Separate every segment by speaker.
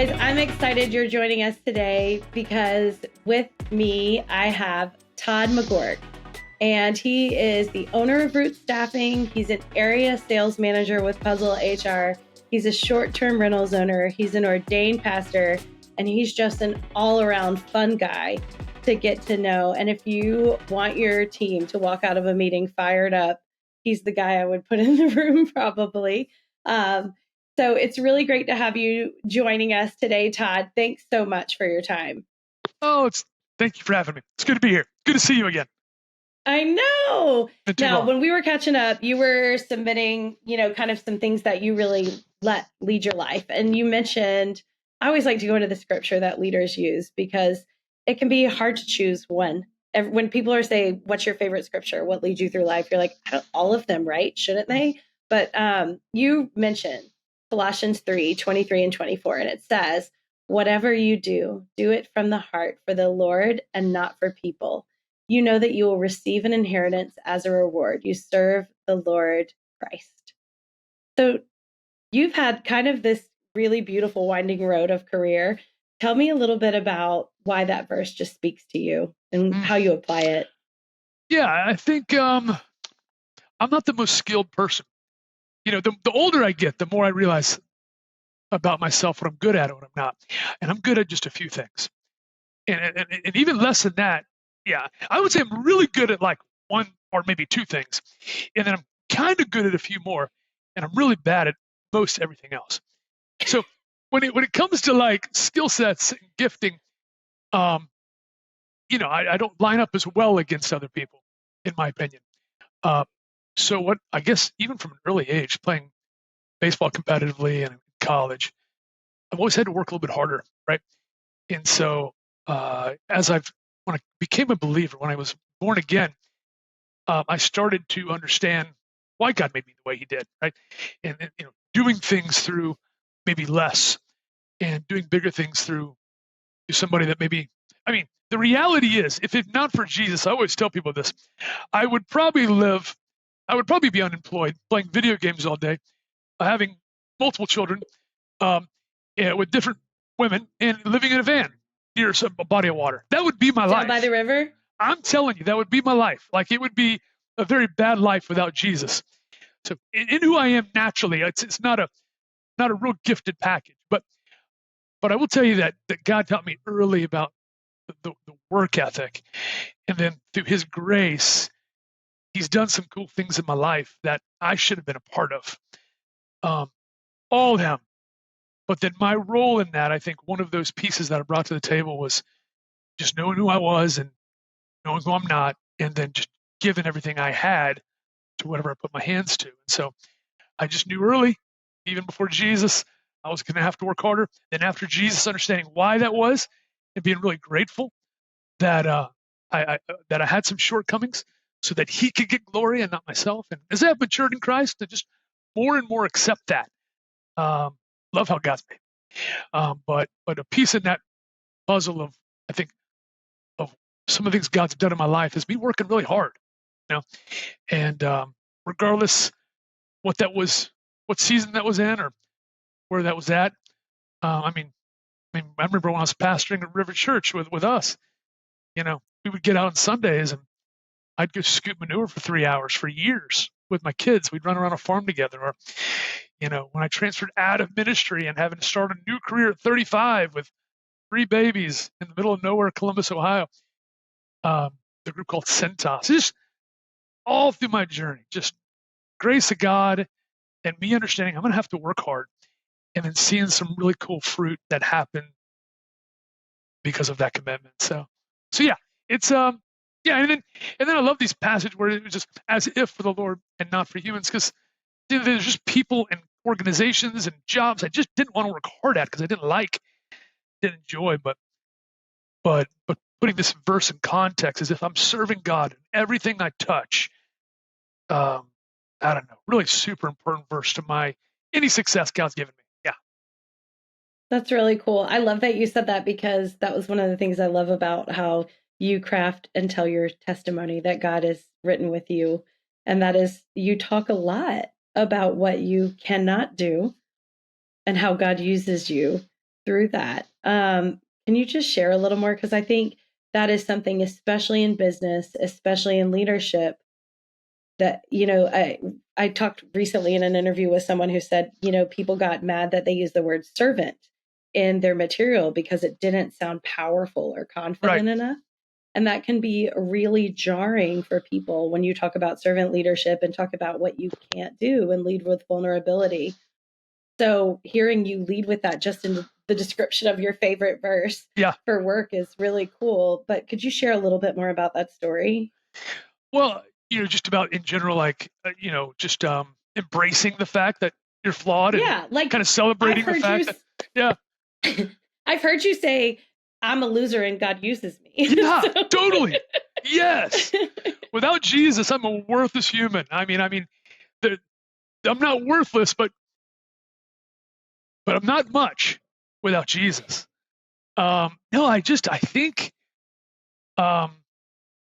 Speaker 1: guys, I'm excited you're joining us today because with me, I have Todd Magouyrk, and he is the owner of Root Staffing. He's an area sales manager with Puzzle HR. He's a short-term rentals owner. He's an ordained pastor, and he's just an all-around fun guy to get to know. And if you want your team to walk out of a meeting fired up, he's the guy I would put in the room probably. So it's really great to have you joining us today, Todd. Thanks so much for your time.
Speaker 2: Thank you for having me. It's good to be here. Good to see you again.
Speaker 1: I know. Now,
Speaker 2: long.
Speaker 1: when we were catching up, you were submitting, kind of some things that you really let lead your life. And you mentioned, I always like to go into the scripture that leaders use because it can be hard to choose one. When people are saying, what's your favorite scripture? What leads you through life? You're like, all of them, right? Shouldn't they? But you mentioned Colossians 3:23 and 24, and it says, whatever you do, do it from the heart for the Lord and not for people. You know that you will receive an inheritance as a reward. You serve the Lord Christ. So you've had kind of this really beautiful winding road of career. Tell me a little bit about why that verse just speaks to you and how you apply it.
Speaker 2: Yeah, I think I'm not the most skilled person. The older I get, the more I realize about myself, what I'm good at and what I'm not. And I'm good at just a few things. And even less than that, yeah, I would say I'm really good at like one or maybe two things. And then I'm kind of good at a few more. And I'm really bad at most everything else. So when it comes to like skill sets and gifting, I don't line up as well against other people, in my opinion. So what I guess even from an early age, playing baseball competitively and in college, I've always had to work a little bit harder, right? And so when I became a believer, when I was born again, I started to understand why God made me the way He did, right? And doing things through maybe less, and doing bigger things through somebody that maybe. I mean, the reality is, if it's not for Jesus, I always tell people this: I would probably be unemployed, playing video games all day, having multiple children, with different women, and living in a van near a body of water. That would be my life.
Speaker 1: Down by the river?
Speaker 2: I'm telling you, that would be my life. Like, it would be a very bad life without Jesus. So in who I am naturally, it's not a real gifted package. But I will tell you that God taught me early about the work ethic. And then through His grace, He's done some cool things in my life that I should have been a part of. All Him. But then my role in that, I think one of those pieces that I brought to the table was just knowing who I was and knowing who I'm not, and then just giving everything I had to whatever I put my hands to. And so I just knew early, even before Jesus, I was going to have to work harder. Then after Jesus, understanding why that was and being really grateful that I had some shortcomings so that He could get glory and not myself. And as I've matured in Christ, to just more and more accept that. Love how God's made. But a piece in that puzzle of, I think, of some of the things God's done in my life is me working really hard, and regardless what season that was in or where that was at. I remember when I was pastoring at River Church with us, we would get out on Sundays and I'd go scoop manure for 3 hours for years with my kids. We'd run around a farm together. Or, when I transferred out of ministry and having to start a new career at 35 with 3 babies in the middle of nowhere, Columbus, Ohio, the group called Centos. Just all through my journey, just grace of God and me understanding I'm going to have to work hard, and then seeing some really cool fruit that happened because of that commitment. So yeah, it's and then I love these passages where it was just as if for the Lord and not for humans, because there's just people and organizations and jobs I just didn't want to work hard at because I didn't enjoy, but putting this verse in context as if I'm serving God in everything I touch. I don't know, really super important verse to any success God's given me. Yeah.
Speaker 1: That's really cool. I love that you said that, because that was one of the things I love about how you craft and tell your testimony that God has written with you. And that is, you talk a lot about what you cannot do and how God uses you through that. Can you just share a little more? Because I think that is something, especially in business, especially in leadership, that, I talked recently in an interview with someone who said, people got mad that they used the word servant in their material because it didn't sound powerful or confident enough. And that can be really jarring for people when you talk about servant leadership and talk about what you can't do and lead with vulnerability. So hearing you lead with that just in the description of your favorite verse for work is really cool. But could you share a little bit more about that story?
Speaker 2: Well, just about in general, like, just embracing the fact that you're flawed and
Speaker 1: like
Speaker 2: kind of celebrating the fact that,
Speaker 1: I've heard you say, I'm a loser and God uses me.
Speaker 2: Yeah, totally. Yes. Without Jesus, I'm a worthless human. I mean, I'm not worthless, but I'm not much without Jesus. No, I think, I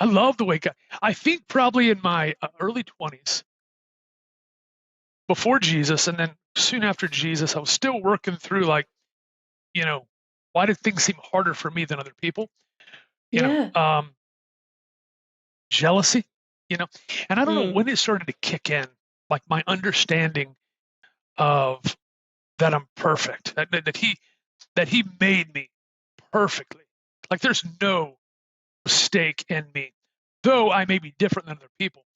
Speaker 2: love the way God, I think probably in my early 20s, before Jesus, and then soon after Jesus, I was still working through, like, why did things seem harder for me than other people? Jealousy, and I don't know when it started to kick in, like my understanding of that I'm perfect, that he made me perfectly. Like there's no mistake in me, though I may be different than other people.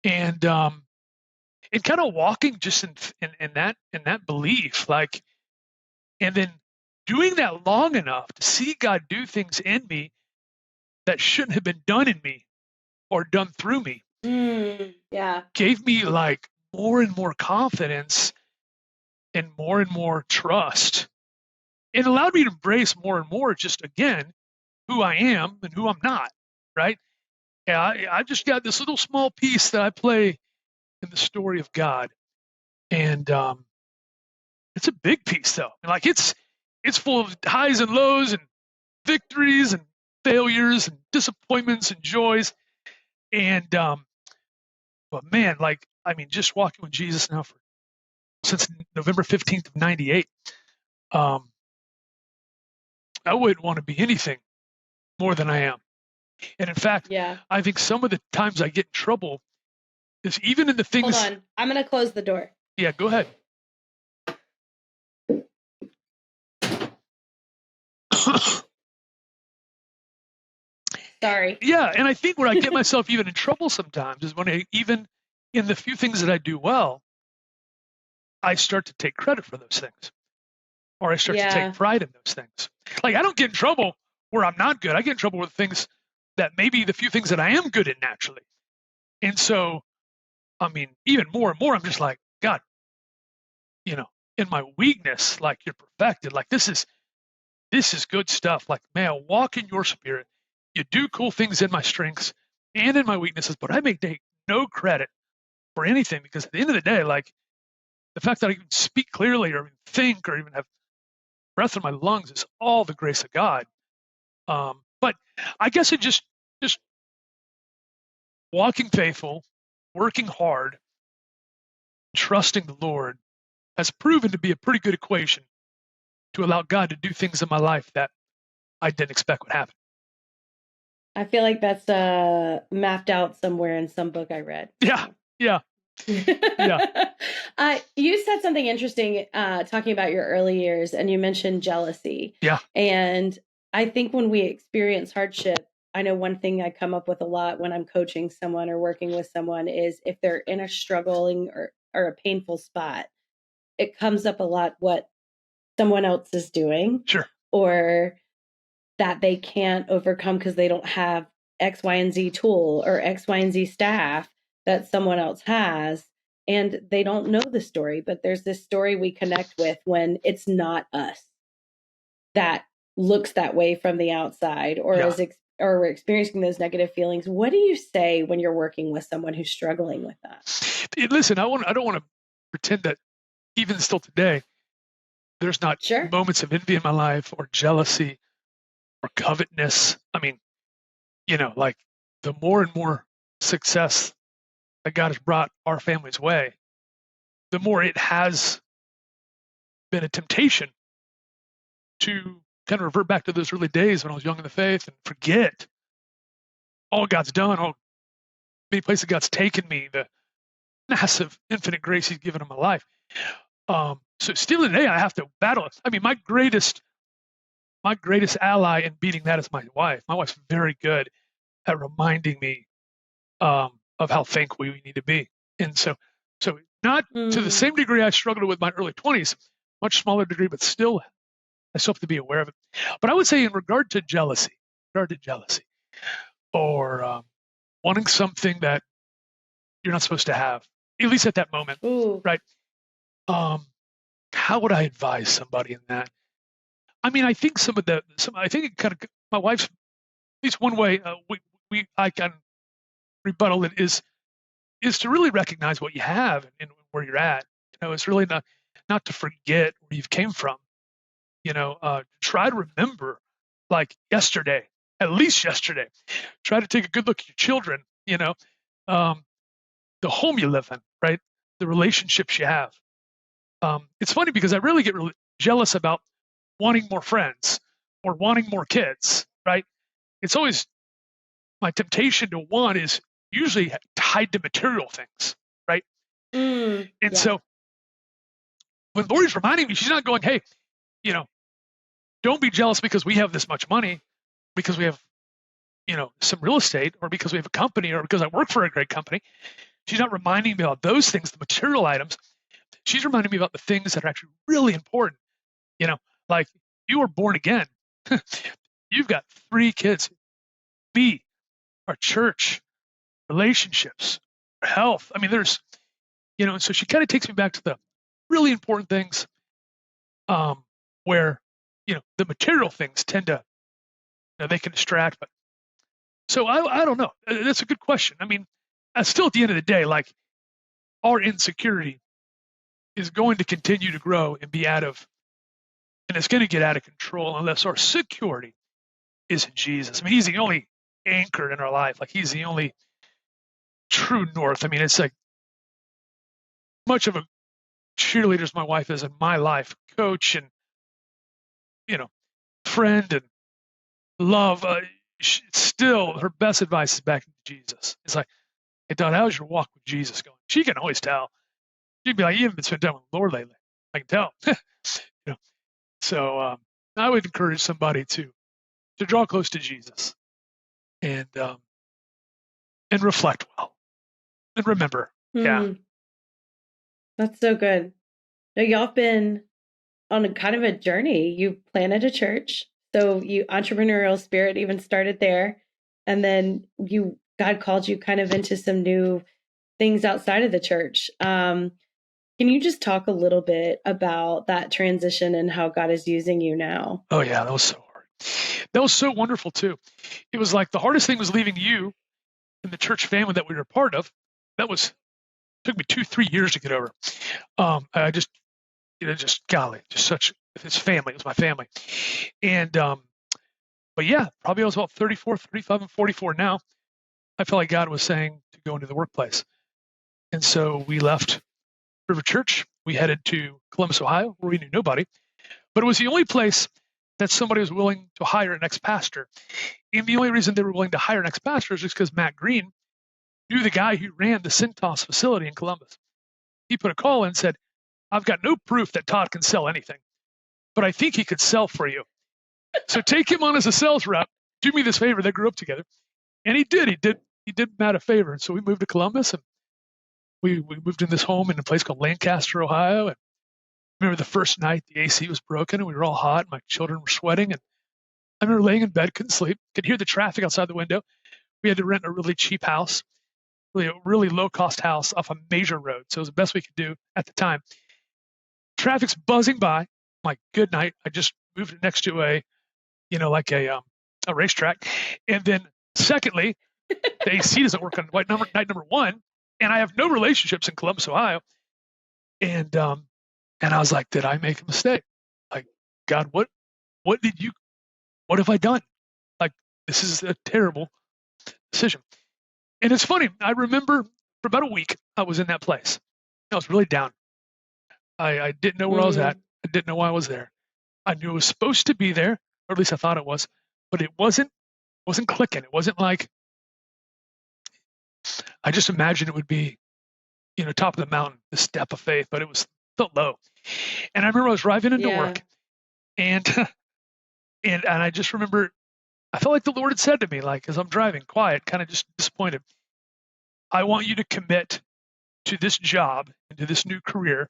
Speaker 2: And kind of walking just in that belief, like, and then doing that long enough to see God do things in me that shouldn't have been done in me or done through me. Gave me like more and more confidence and more trust. It allowed me to embrace more and more, just again, who I am and who I'm not, right? Yeah, I just got this little small piece that I play in the story of God. And it's a big piece, though. And like it's full of highs and lows and victories and failures and disappointments and joys. And but man, like, just walking with Jesus now since November 15th of 98, I wouldn't want to be anything more than I am. And in fact, I think some of the times I get in trouble is even in the things.
Speaker 1: Hold on, I'm going to close the door.
Speaker 2: Yeah, go ahead.
Speaker 1: Sorry.
Speaker 2: Yeah, and I think where I get myself even in trouble sometimes is when even in the few things that I do well, I start to take credit for those things, or I start to take pride in those things. Like I don't get in trouble where I'm not good. I get in trouble with things that maybe the few things that I am good at naturally. And so, even more and more, I'm just like, God, in my weakness, like you're perfected. Like this is good stuff. Like, man, I walk in your spirit. You do cool things in my strengths and in my weaknesses, but I may take no credit for anything, because at the end of the day, like the fact that I can speak clearly or even think or even have breath in my lungs is all the grace of God. But I guess it just walking faithful, working hard, trusting the Lord has proven to be a pretty good equation to allow God to do things in my life that I didn't expect would happen.
Speaker 1: I feel like that's mapped out somewhere in some book I read.
Speaker 2: Yeah. Yeah.
Speaker 1: You said something interesting talking about your early years, and you mentioned jealousy.
Speaker 2: Yeah.
Speaker 1: And I think when we experience hardship, I know one thing I come up with a lot when I'm coaching someone or working with someone is if they're in a struggling or a painful spot, it comes up a lot what someone else is doing.
Speaker 2: Sure.
Speaker 1: Or that they can't overcome because they don't have X, Y, and Z tool or X, Y, and Z staff that someone else has. And they don't know the story, but there's this story we connect with when it's not us that looks that way from the outside or or we're experiencing those negative feelings. What do you say when you're working with someone who's struggling with that?
Speaker 2: Listen, I don't want to pretend that even still today, there's not moments of envy in my life or jealousy or covetousness. Like the more and more success that God has brought our family's way, the more it has been a temptation to kind of revert back to those early days when I was young in the faith and forget all God's done, all many places God's taken me, the massive infinite grace He's given in my life. So still today, I have to battle it. I mean, my greatest ally in beating that is my wife. My wife's very good at reminding me of how thankful we need to be. And so not to the same degree I struggled with my early 20s, much smaller degree, but still I still have to be aware of it. But I would say in regard to jealousy, or wanting something that you're not supposed to have, at least at that moment, right? How would I advise somebody in that? I mean, I think I think it kind of, my wife's, at least one way I can rebuttal it is to really recognize what you have and where you're at. You know, it's really not to forget where you've came from. You know, try to remember, like yesterday, at least yesterday. Try to take a good look at your children. You know, the home you live in, right? The relationships you have. It's funny because I really get really jealous about wanting more friends or wanting more kids, right? It's always my temptation to want is usually tied to material things, right? And so when Lori's reminding me, she's not going, hey, you know, don't be jealous because we have this much money, because we have, you know, some real estate, or because we have a company, or because I work for a great company. She's not reminding me about those things, the material items. She's reminding me about the things that are actually really important. You know, like you were born again. You've got 3 kids. B, our church, relationships, health. I mean, there's, you know, and so she kind of takes me back to the really important things, where, you know, the material things tend to, you know, they can distract. But so I don't know. That's a good question. I mean, still at the end of the day, like our insecurity is going to continue to grow and it's going to get out of control unless our security is in Jesus. I mean, He's the only anchor in our life. Like He's the only true north. I mean, it's like much of a cheerleader as my wife is in my life, coach and, you know, friend and love. Still, her best advice is back to Jesus. It's like, hey, Todd, how's your walk with Jesus going? She can always tell. She'd be like, you haven't been spending time with the Lord lately. I can tell. You know, so I would encourage somebody to draw close to Jesus and reflect well and remember. Yeah.
Speaker 1: That's so good. Now, y'all been on a kind of a journey. You planted a church, so you entrepreneurial spirit even started there, and then God called you kind of into some new things outside of the church. Can you just talk a little bit about that transition and how God is using you now?
Speaker 2: Oh yeah, that was so hard. That was so wonderful too. It was like the hardest thing was leaving you and the church family that we were a part of. Took me 2-3 years to get over. I just, you know, just golly, just such, it's family. It was my family. And, but yeah, probably I was about 34, 35, and 44 now. I felt like God was saying to go into the workplace. And so we left River Church. We headed to Columbus, Ohio, where we knew nobody. But it was the only place that somebody was willing to hire an ex-pastor. And the only reason they were willing to hire an ex-pastor is just because Matt Green knew the guy who ran the Cintas facility in Columbus. He put a call in and said, I've got no proof that Todd can sell anything, but I think he could sell for you. So take him on as a sales rep. Do me this favor. They grew up together. And he did Matt a favor. And so we moved to Columbus, and we moved in this home in a place called Lancaster, Ohio. And I remember the first night the AC was broken and we were all hot. And my children were sweating. And I remember laying in bed, couldn't sleep, could hear the traffic outside the window. We had to rent a really cheap house, really low cost house off a major road. So it was the best we could do at the time. Traffic's buzzing by. I'm like, good night. I just moved next to a racetrack. And then secondly, the AC doesn't work on night number 1. And I have no relationships in Columbus, Ohio. And I was like, did I make a mistake? Like, God, what have I done? Like, this is a terrible decision. And it's funny. I remember for about a week, I was in that place. I was really down. I didn't know where I was at. I didn't know why I was there. I knew it was supposed to be there, or at least I thought it was, but it wasn't clicking. It wasn't like, I just imagined it would be, top of the mountain, the step of faith, but felt low. And I remember I was driving into
Speaker 1: Yeah.
Speaker 2: work, and and I just remember I felt like the Lord had said to me, like, as I'm driving, quiet, kind of just disappointed, I want you to commit to this job and to this new career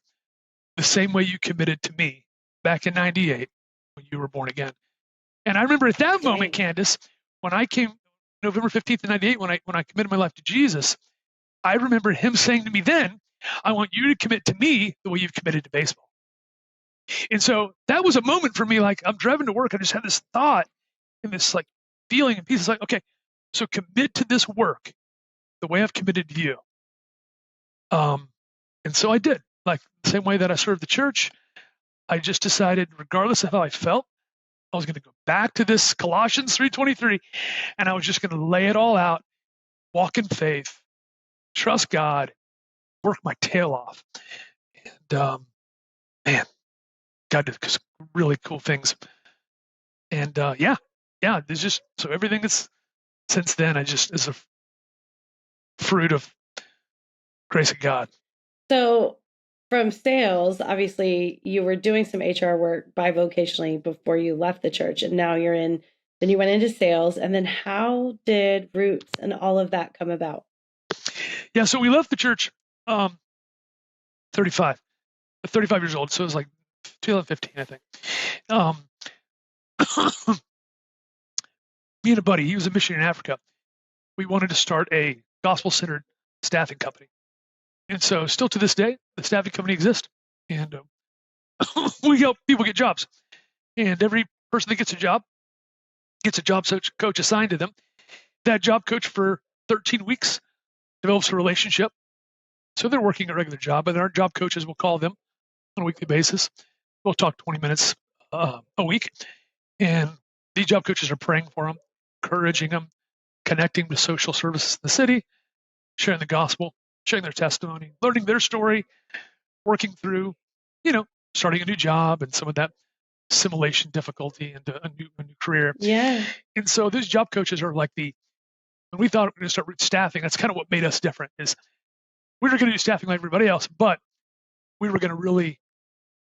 Speaker 2: the same way you committed to me back in '98 when you were born again. And I remember at that moment,
Speaker 1: Dang.
Speaker 2: Candace, when I came November 15th of '98, when I committed my life to Jesus, I remember him saying to me then, I want you to commit to me the way you've committed to baseball. And so that was a moment for me, like I'm driving to work, I just had this thought and this like feeling and peace. It's like, okay, so commit to this work the way I've committed to you. And so I did. Like the same way that I served the church, I just decided, regardless of how I felt, I was going to go back to this Colossians 3:23, and I was just going to lay it all out, walk in faith, trust God, work my tail off. And man, God did some really cool things. And yeah, there's just so everything that's since then, I just is a fruit of grace of God.
Speaker 1: So from sales, obviously you were doing some HR work bivocationally before you left the church, and now then you went into sales. And then how did Roots and all of that come about?
Speaker 2: Yeah, so we left the church 35 years old. So it was like 2015, I think. Me and a buddy, he was a missionary in Africa. We wanted to start a gospel-centered staffing company. And so still to this day, the staffing company exists. And we help people get jobs. And every person that gets a job coach assigned to them. That job coach for 13 weeks develops a relationship. So they're working a regular job, and our job coaches will call them on a weekly basis. We'll talk 20 minutes a week. And these job coaches are praying for them, encouraging them, connecting to social services in the city, sharing the gospel, sharing their testimony, learning their story, working through, starting a new job and some of that assimilation difficulty into a new career.
Speaker 1: Yeah.
Speaker 2: And so those job coaches are like when we thought we were going to start Root staffing, that's kind of what made us different is we were going to do staffing like everybody else, but we were going to really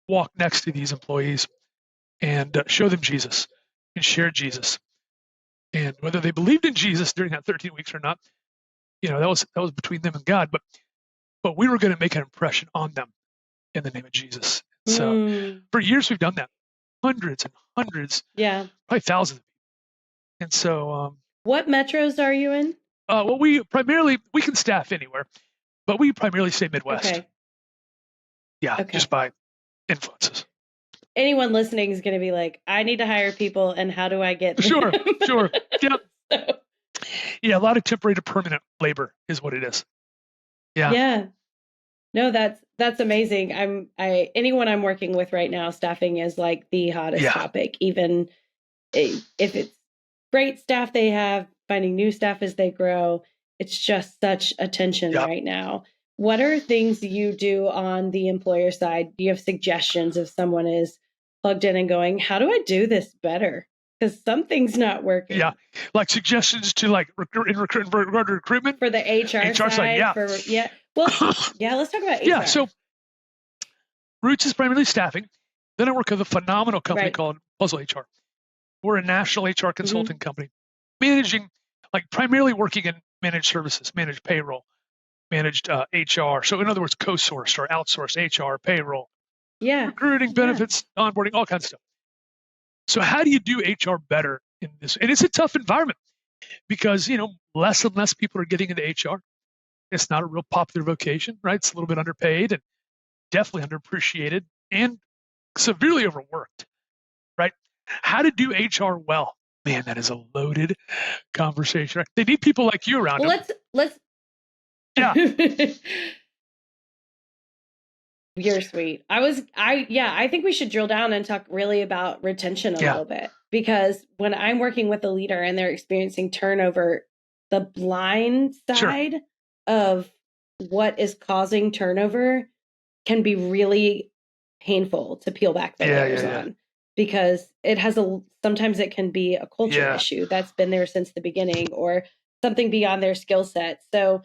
Speaker 2: walk next to these employees and show them Jesus and share Jesus. And whether they believed in Jesus during that 13 weeks or not, that was between them and God. But we were going to make an impression on them in the name of Jesus. So for years we've done that, hundreds and hundreds, probably thousands of people. And so,
Speaker 1: what metros are you in?
Speaker 2: Well, we can staff anywhere, but we primarily stay Midwest.
Speaker 1: Okay.
Speaker 2: Yeah, okay. Just by influences.
Speaker 1: Anyone listening is going to be like, I need to hire people, and how do I get them?
Speaker 2: Sure. Yeah. Yeah, a lot of temporary to permanent labor is what it is. Yeah.
Speaker 1: Yeah. No, that's amazing. Anyone I'm working with right now, staffing is like the hottest topic. Even if it's great staff they have, finding new staff as they grow, it's just such attention right now. What are things you do on the employer side? Do you have suggestions if someone is plugged in and going, how do I do this better? Because something's not working.
Speaker 2: Yeah, like suggestions to like recruitment
Speaker 1: for the HR side.
Speaker 2: Yeah.
Speaker 1: Well, let's talk about HR.
Speaker 2: Yeah, so Roots is primarily staffing. Then I work with a phenomenal company called Puzzle HR. We're a national HR consulting company, managing, like primarily working in managed services, managed payroll, managed HR. So in other words, co-sourced or outsourced HR, payroll, recruiting, benefits, onboarding, all kinds of stuff. So how do you do HR better in this? And it's a tough environment because, less and less people are getting into HR. It's not a real popular vocation, right? It's a little bit underpaid and definitely underappreciated and severely overworked, right? How to do HR well? Man, that is a loaded conversation. Right? They need people like you around.
Speaker 1: Well, let's.
Speaker 2: Yeah.
Speaker 1: You're sweet. I think we should drill down and talk really about retention a little bit, because when I'm working with a leader and they're experiencing turnover, the blind side of what is causing turnover can be really painful to peel back the layers on. because sometimes it can be a culture issue that's been there since the beginning, or something beyond their skill set. So,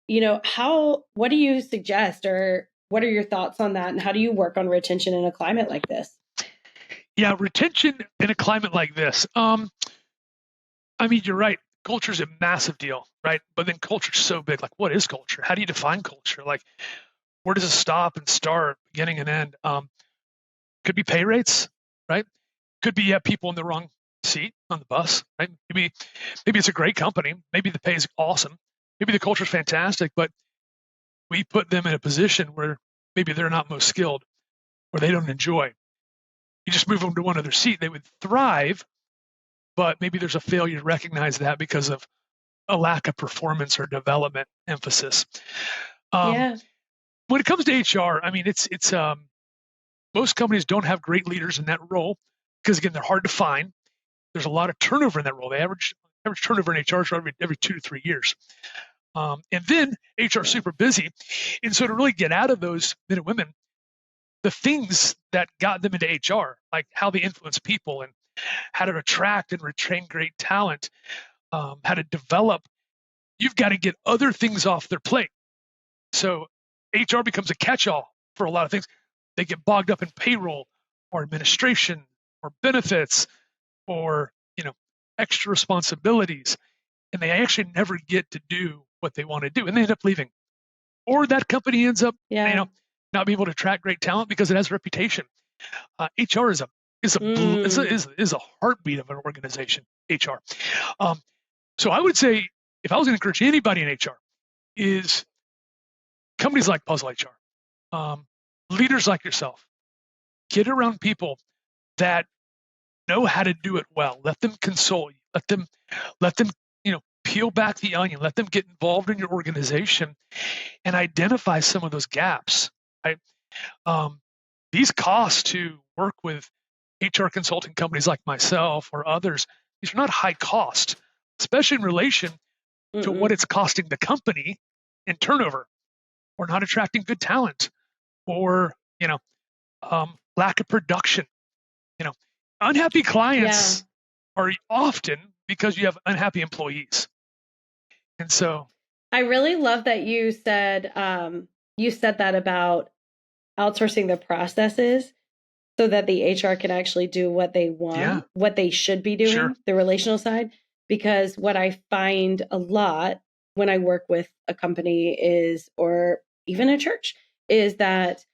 Speaker 1: what do you suggest, or what are your thoughts on that? And how do you work on retention in a climate like this?
Speaker 2: Yeah, retention in a climate like this. You're right. Culture is a massive deal, right? But then culture's so big. Like, what is culture? How do you define culture? Like, where does it stop and start, beginning and end? Could be pay rates, right? Could be people in the wrong seat on the bus, right? Maybe it's a great company. Maybe the pay is awesome. Maybe the culture is fantastic, but we put them in a position where maybe they're not most skilled or they don't enjoy. You just move them to one other seat, they would thrive, but maybe there's a failure to recognize that because of a lack of performance or development emphasis.
Speaker 1: Yeah.
Speaker 2: When it comes to HR, it's most companies don't have great leaders in that role because, again, they're hard to find. There's a lot of turnover in that role. The average turnover in HR is every 2 to 3 years. And then HR is super busy. And so to really get out of those men and women, the things that got them into HR, like how they influence people and how to attract and retain great talent, how to develop, you've got to get other things off their plate. So HR becomes a catch-all for a lot of things. They get bogged up in payroll or administration or benefits or, extra responsibilities. And they actually never get to do what they want to do. And they end up leaving. Or that company ends up, not being able to attract great talent because it has a reputation. HR is a heartbeat of an organization, HR. So I would say, if I was going to encourage anybody in HR, is companies like Puzzle HR, leaders like yourself, get around people that know how to do it well. Let them console you. Let them, peel back the onion. Let them get involved in your organization and identify some of those gaps. Right? These costs to work with HR consulting companies like myself or others, these are not high cost, especially in relation to what it's costing the company in turnover, or not attracting good talent, or lack of production. Unhappy clients are often because you have unhappy employees. And so
Speaker 1: I really love that you said that about outsourcing the processes so that the HR can actually do what they want, what they should be doing, the relational side. Because what I find a lot when I work with a company or even a church, is that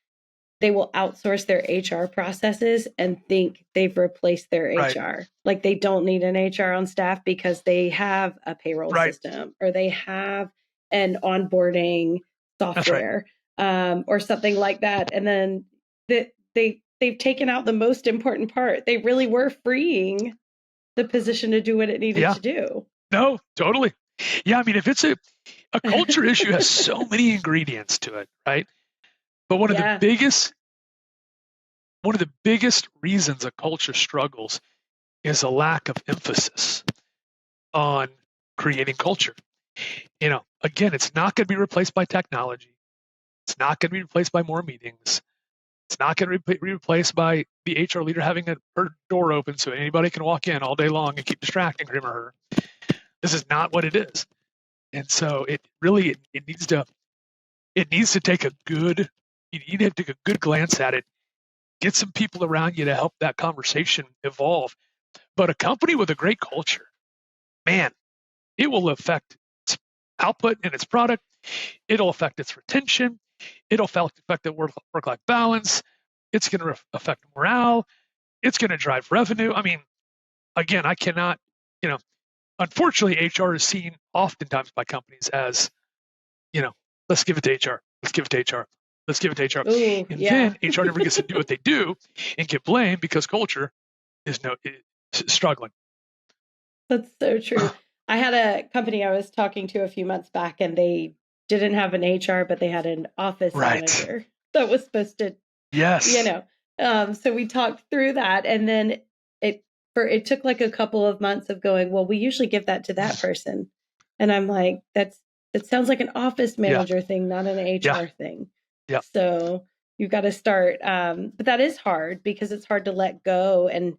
Speaker 1: they will outsource their HR processes and think they've replaced their HR. Like they don't need an HR on staff because they have a payroll system, or they have an onboarding software, or something like that. And then they've taken out the most important part. They really were freeing the position to do what it needed to do.
Speaker 2: No, totally. Yeah, if it's a culture issue, has so many ingredients to it, right? But one of the biggest reasons a culture struggles is a lack of emphasis on creating culture. Again, it's not going to be replaced by technology. It's not going to be replaced by more meetings. It's not going to be replaced by the HR leader having her door open so anybody can walk in all day long and keep distracting him or her. This is not what it is. And so it needs to take a good, you need to take a good glance at it. Get some people around you to help that conversation evolve. But a company with a great culture, man, it will affect its output and its product. It'll affect its retention. It'll affect the work-life balance. It's going to affect morale. It's going to drive revenue. Again, I cannot, unfortunately, HR is seen oftentimes by companies as, let's give it to HR. Let's give it to HR. Let's give it to HR.
Speaker 1: Ooh,
Speaker 2: then HR never gets to do what they do and get blamed because culture is struggling.
Speaker 1: That's so true. I had a company I was talking to a few months back, and they didn't have an HR, but they had an office manager that was supposed to, so we talked through that. And then it took like a couple of months of going, well, we usually give that to that person. And I'm like, that sounds like an office manager thing, not an HR thing.
Speaker 2: Yeah.
Speaker 1: So You've got to start. But that is hard because it's hard to let go and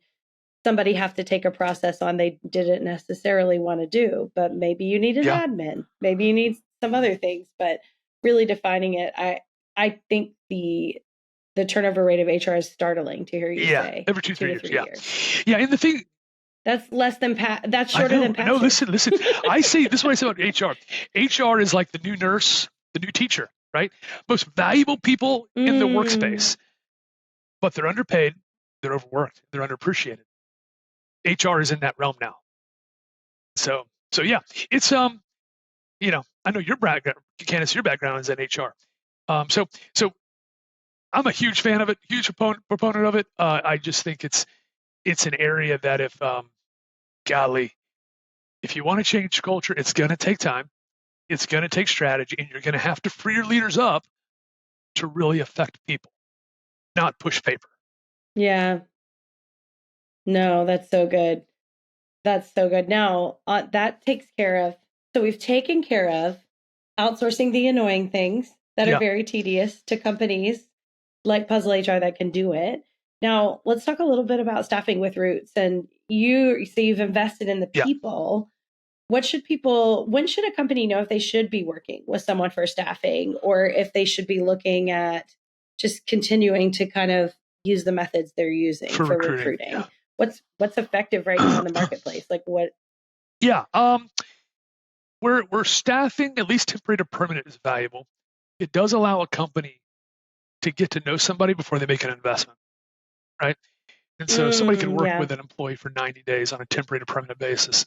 Speaker 1: somebody have to take a process on they didn't necessarily want to do, but maybe you need an admin, maybe you need some other things, but really defining it. I think the turnover rate of HR is startling to hear you say.
Speaker 2: Every 2
Speaker 1: to
Speaker 2: 3
Speaker 1: 3
Speaker 2: years. Yeah. And the thing,
Speaker 1: that's less than that's shorter than passion.
Speaker 2: I know. Listen. I say this is what I say about HR. HR is like the new nurse, the new teacher, right? Most valuable people in the workspace, but they're underpaid, they're overworked, they're underappreciated. HR is in that realm now. So yeah, it's I know your background, Candace, your background is in HR. So I'm a huge fan of it, huge proponent of it. I just think it's an area that golly, if you want to change culture, it's going to take time. It's going to take strategy, and you're going to have to free your leaders up to really affect people, not push paper.
Speaker 1: Yeah. No, that's so good. That's so good. Now, that takes care of, so we've taken care of outsourcing the annoying things that are very tedious to companies like Puzzle HR that can do it. Now, let's talk a little bit about staffing with Roots. And you've invested in the people. When should a company know if they should be working with someone for staffing, or if they should be looking at just continuing to kind of use the methods they're using for recruiting? Yeah. What's effective right now in the marketplace? Like what?
Speaker 2: Yeah. Where staffing, at least temporary to permanent, is valuable, it does allow a company to get to know somebody before they make an investment, right? And so somebody can work with an employee for 90 days on a temporary to permanent basis,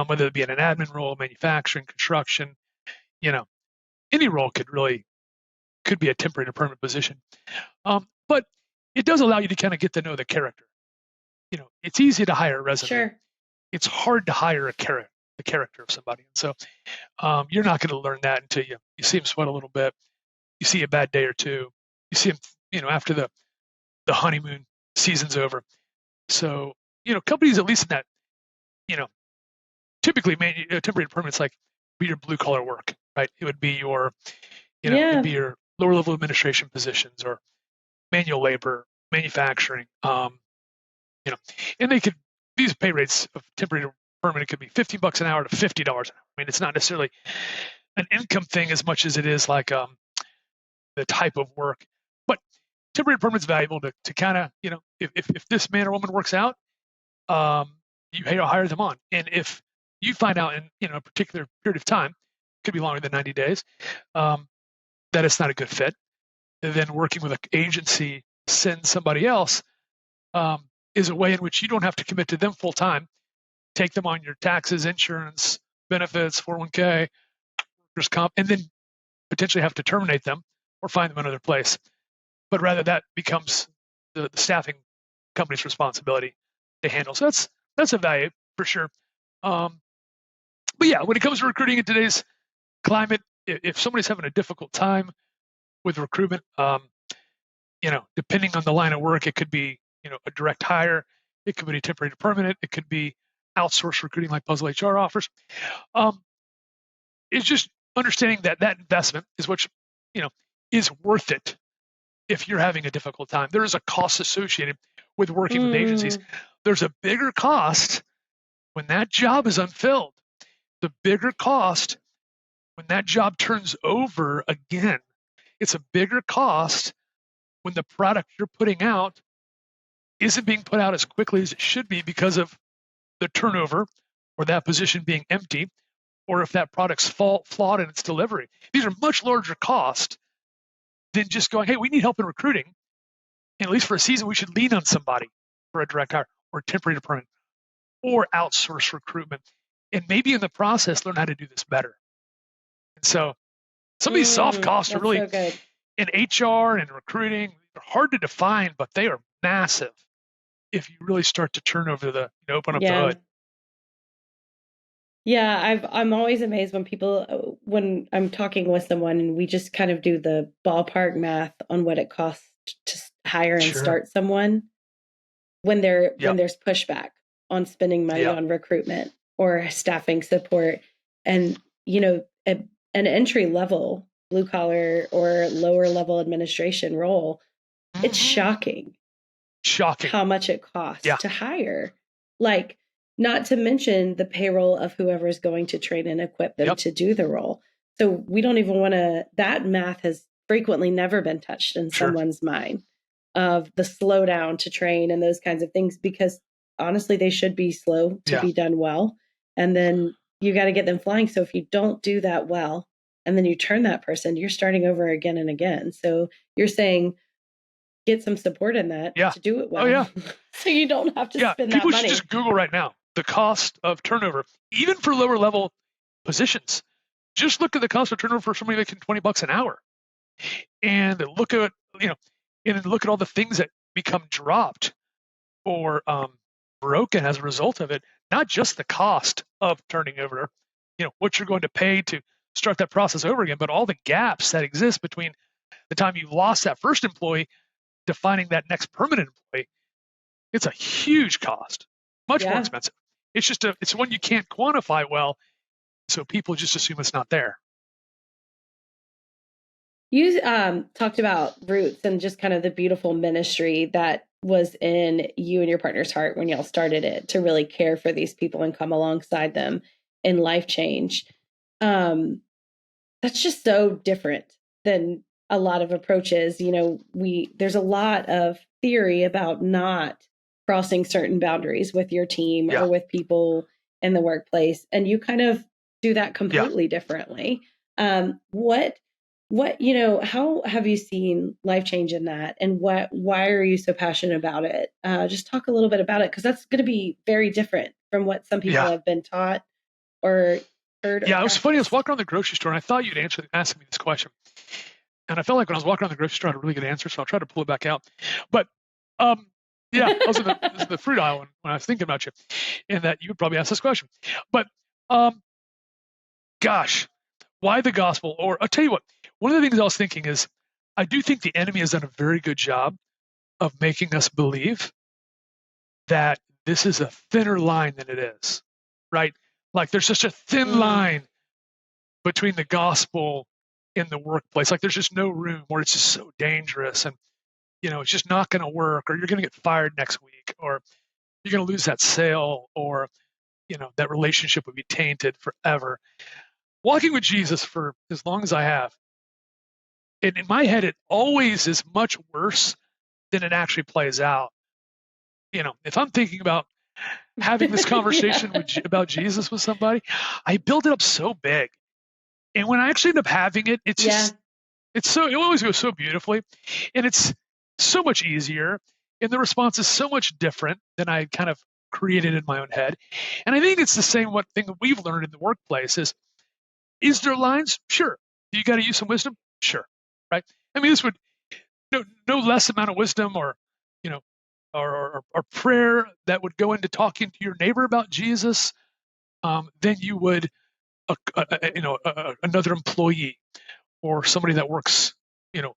Speaker 2: whether it be in an admin role, manufacturing, construction, any role could be a temporary to permanent position. But it does allow you to kind of get to know the character. It's easy to hire a resume.
Speaker 1: Sure.
Speaker 2: It's hard to hire the character of somebody. And so you're not going to learn that until you see him sweat a little bit. You see a bad day or two. You see him, after the honeymoon season's over. So, companies, at least in that, typically temporary to permanent, it's like be your blue collar work, right? It would be your, it'd be your lower level administration positions or manual labor, manufacturing, and these pay rates of temporary to permanent could be $15 an hour to $50 an hour. I mean, it's not necessarily an income thing as much as it is like the type of work. But temporary to permanent is valuable to kind of, if this man or woman works out, you hire them on. And if you find out in a particular period of time, could be longer than 90 days, that it's not a good fit, then working with an agency, send somebody else, is a way in which you don't have to commit to them full time. Take them on your taxes, insurance, benefits, 401k, workers' comp, and then potentially have to terminate them or find them another place. But rather that becomes the staffing company's responsibility to handle. So that's a value for sure. But yeah, when it comes to recruiting in today's climate, if somebody's having a difficult time with recruitment, depending on the line of work, it could be a direct hire, it could be a temporary to permanent, it could be outsourced recruiting like Puzzle HR offers. It's just understanding that investment is what is worth it if you're having a difficult time. There is a cost associated with working with agencies. There's a bigger cost when that job is unfilled. The bigger cost when that job turns over again. It's a bigger cost when the product you're putting out isn't being put out as quickly as it should be because of the turnover or that position being empty, or if that product's flawed in its delivery. These are much larger costs than just going, hey, we need help in recruiting. And at least for a season, we should lean on somebody for a direct hire or temporary to permanent or outsource recruitment. And maybe in the process, learn how to do this better. And so some of these soft costs are really in HR and recruiting. They're hard to define, but they are massive if you really start to turn over open up the hood.
Speaker 1: Yeah, I'm always amazed when I'm talking with someone and we just kind of do the ballpark math on what it costs to hire and start someone when there's pushback on spending money on recruitment or staffing support. And, an entry level blue collar or lower level administration role, it's
Speaker 2: Mhm.
Speaker 1: shocking
Speaker 2: Shocking.
Speaker 1: how much it costs
Speaker 2: Yeah.
Speaker 1: to hire. Like, not to mention the payroll of whoever is going to train and equip them
Speaker 2: Yep.
Speaker 1: to do the role. So we don't even want to, that math has frequently never been touched in
Speaker 2: Sure.
Speaker 1: someone's mind of the slowdown to train and those kinds of things, because honestly, they should be slow to
Speaker 2: Yeah.
Speaker 1: be done well. And then you got to get them flying. So if you don't do that well, and then you turn that person, you're starting over again and again. So you're saying, get some support in that
Speaker 2: Yeah.
Speaker 1: to do it well.
Speaker 2: Oh, yeah.
Speaker 1: So you don't have to
Speaker 2: Yeah.
Speaker 1: spend
Speaker 2: People
Speaker 1: that
Speaker 2: should
Speaker 1: money.
Speaker 2: just Google right now the cost of turnover, even for lower level positions. Just look at the cost of turnover for somebody making $20 an hour, and look at and look at all the things that become dropped or broken as a result of it. Not just the cost of turning over, what you're going to pay to start that process over again, but all the gaps that exist between the time you lost that first employee to finding that next permanent employee. It's a huge cost, much more expensive. It's one you can't quantify well, so people just assume it's not there.
Speaker 1: You talked about roots and just kind of the beautiful ministry that was in you and your partner's heart when y'all started it, to really care for these people and come alongside them in life change. That's just so different than a lot of approaches. There's a lot of theory about not crossing certain boundaries with your team
Speaker 2: Yeah.
Speaker 1: or with people in the workplace, and you kind of do that
Speaker 2: Yeah.
Speaker 1: completely differently. How have you seen life change in that, and why are you so passionate about it? Just talk a little bit about it, because that's going to be very different from what some people
Speaker 2: Yeah.
Speaker 1: have been taught or heard.
Speaker 2: Yeah,
Speaker 1: Or
Speaker 2: it was funny. I was
Speaker 1: practiced.
Speaker 2: walking around the grocery store, and I thought you'd ask me this question. And I felt like when I was walking around the grocery store, I had a really good answer, so I'll try to pull it back out. But yeah, I was in the fruit aisle when I was thinking about you, and that you would probably ask this question. But gosh, why the gospel? Or I'll tell you what, one of the things I was thinking is, I do think the enemy has done a very good job of making us believe that this is a thinner line than it is, right? Like there's just a thin line between the gospel and the workplace. Like there's just no room, or it's just so dangerous, and it's just not going to work, or you're going to get fired next week, or you're going to lose that sale, or that relationship would be tainted forever. Walking with Jesus for as long as I have, and in my head, it always is much worse than it actually plays out. If I'm thinking about having this conversation about Jesus with somebody, I build it up so big, and when I actually end up having it, it's just it always goes so beautifully, and it's so much easier, and the response is so much different than I kind of created in my own head. And I think it's the same thing that we've learned in the workplace is there lines? Sure. You got to use some wisdom? Sure. Right? I mean, this would no less amount of wisdom or you know or prayer that would go into talking to your neighbor about Jesus than you would another employee or somebody that works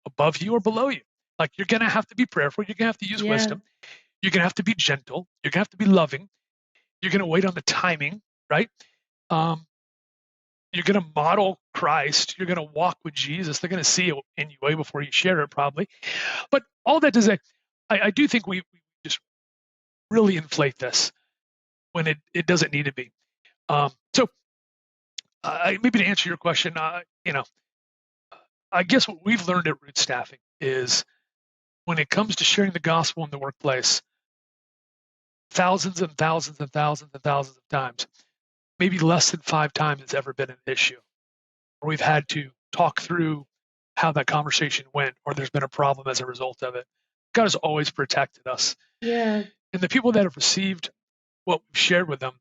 Speaker 2: above you or below you. Like you're gonna have to be prayerful. You're gonna have to use wisdom. You're gonna have to be gentle. You're gonna have to be loving. You're gonna wait on the timing, right? Um, you're gonna model Christ. You're gonna walk with Jesus. They're gonna see it in you way before you share it, probably. But all that to say, I do think we just really inflate this when it doesn't need to be. So maybe to answer your question, I guess what we've learned at Root Staffing is when it comes to sharing the gospel in the workplace, thousands and thousands and thousands and thousands of times, maybe less than 5 times it's ever been an issue where we've had to talk through how that conversation went, or there's been a problem as a result of it. God has always protected us.
Speaker 1: Yeah.
Speaker 2: And the people that have received what we've shared with them,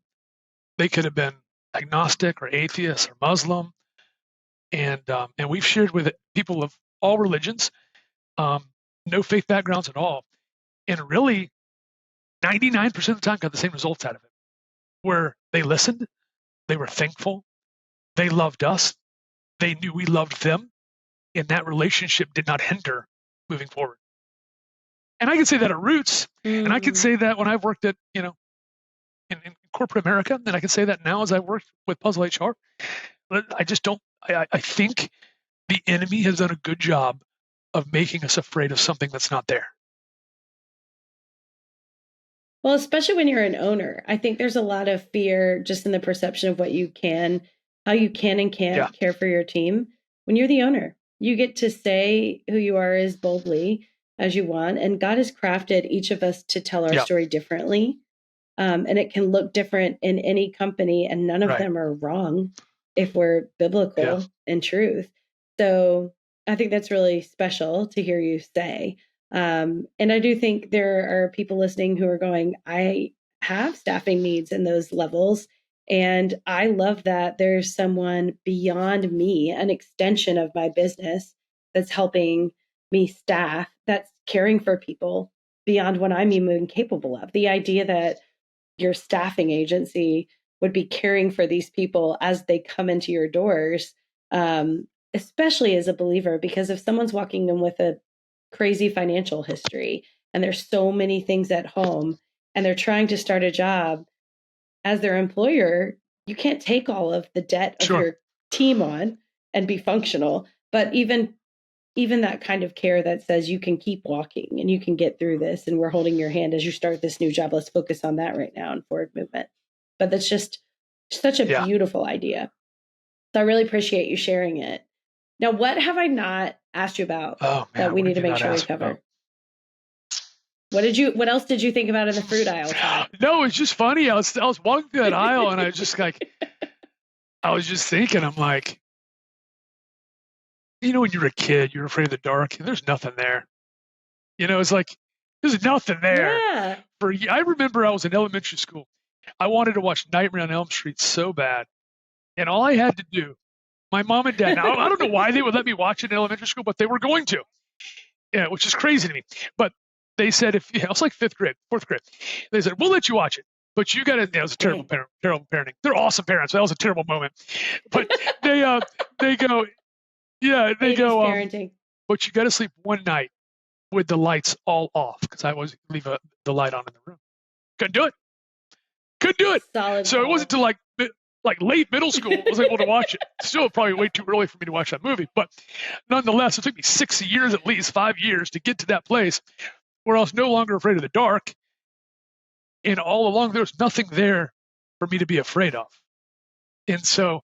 Speaker 2: they could have been agnostic or atheist or Muslim. And we've shared with people of all religions, no faith backgrounds at all. And really, 99% of the time got the same results out of it, where they listened, they were thankful, they loved us, they knew we loved them, and that relationship did not hinder moving forward. And I can say that at Roots, and I can say that when I've worked at, in corporate America, and I can say that now as I work with Puzzle HR. I just don't, I think the enemy has done a good job of making us afraid of something that's not there.
Speaker 1: Well, especially when you're an owner, I think there's a lot of fear just in the perception of how you can and can't care for your team. When you're the owner, you get to say who you are as boldly as you want. And God has crafted each of us to tell our story differently. And it can look different in any company, and none of them are wrong if we're biblical in truth. So I think that's really special to hear you say. And I do think there are people listening who are going, I have staffing needs in those levels. And I love that there's someone beyond me, an extension of my business that's helping me staff, that's caring for people beyond what I'm even capable of. The idea that your staffing agency would be caring for these people as they come into your doors, especially as a believer, because if someone's walking in with a crazy financial history and there's so many things at home and they're trying to start a job as their employer, you can't take all of the debt of your team on and be functional. But even that kind of care that says you can keep walking and you can get through this, and we're holding your hand as you start this new job. Let's focus on that right now in forward movement. But that's just such a beautiful idea. So I really appreciate you sharing it. Now, what have I not asked you about that we need to make sure we cover? What else did you think about in the fruit aisle?
Speaker 2: No, it's just funny. I was walking through that aisle and I was just thinking, I'm like, when you're a kid, you're afraid of the dark, and there's nothing there. It's like, there's nothing there.
Speaker 1: Yeah.
Speaker 2: I remember I was in elementary school. I wanted to watch Nightmare on Elm Street so bad. And all I had to do, my mom and dad, now, I don't know why they would let me watch it in elementary school, but they were going to, which is crazy to me. But they said, I was like fourth grade. They said, we'll let you watch it, but you got to, it was a terrible parenting. They're awesome parents. That was a terrible moment. But they go,
Speaker 1: parenting.
Speaker 2: But you got to sleep one night with the lights all off, because I always leave the light on in the room. Couldn't do it.
Speaker 1: Solid
Speaker 2: so
Speaker 1: ball.
Speaker 2: It wasn't until like late middle school I was able to watch it. Still probably way too early for me to watch that movie, but nonetheless, it took me 6 years, at least 5 years, to get to that place where I was no longer afraid of the dark. And all along, there was nothing there for me to be afraid of. And so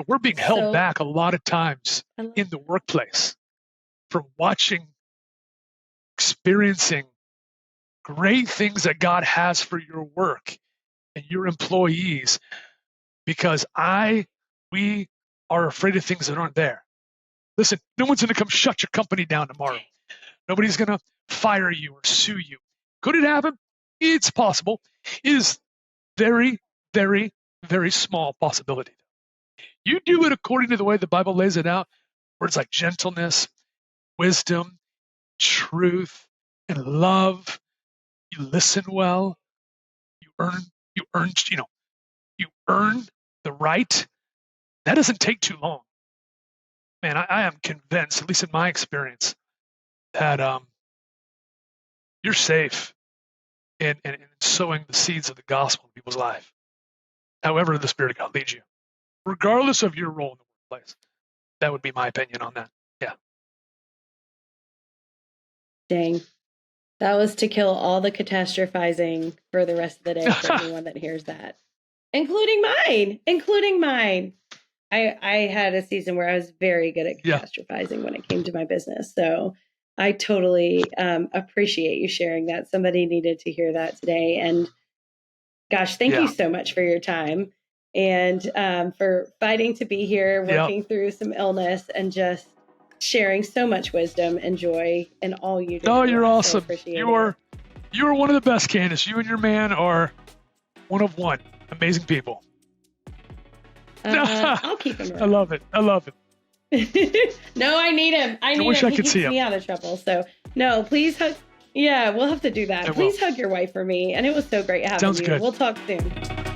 Speaker 2: we're being held back a lot of times in the workplace from experiencing great things that God has for your work and your employees, because we are afraid of things that aren't there. Listen, no one's going to come shut your company down tomorrow. Nobody's going to fire you or sue you. Could it happen? It's possible. It is very, very, very small possibility. You do it according to the way the Bible lays it out, where it's like gentleness, wisdom, truth, and love. You listen well. You earn the right. That doesn't take too long. Man, I am convinced, at least in my experience, that you're safe in sowing the seeds of the gospel in people's life, however the Spirit of God leads you, regardless of your role in the workplace. That would be my opinion on that. Yeah.
Speaker 1: Dang. That was to kill all the catastrophizing for the rest of the day for anyone that hears that. Including mine. I had a season where I was very good at catastrophizing when it came to my business. So I totally appreciate you sharing that. Somebody needed to hear that today. And gosh, thank you so much for your time and for fighting to be here, working through some illness, and just sharing so much wisdom and joy in all you do.
Speaker 2: Oh, you're awesome. You are one of the best, Candace. You and your man are one of one. Amazing people.
Speaker 1: I'll keep him around.
Speaker 2: I love it.
Speaker 1: No, I need him. I
Speaker 2: wish
Speaker 1: him.
Speaker 2: I could see him.
Speaker 1: He keeps me out of trouble. So no, please hug. Yeah, we'll have to do that. Please hug your wife for me. And it was so great having you.
Speaker 2: Sounds good.
Speaker 1: We'll talk soon.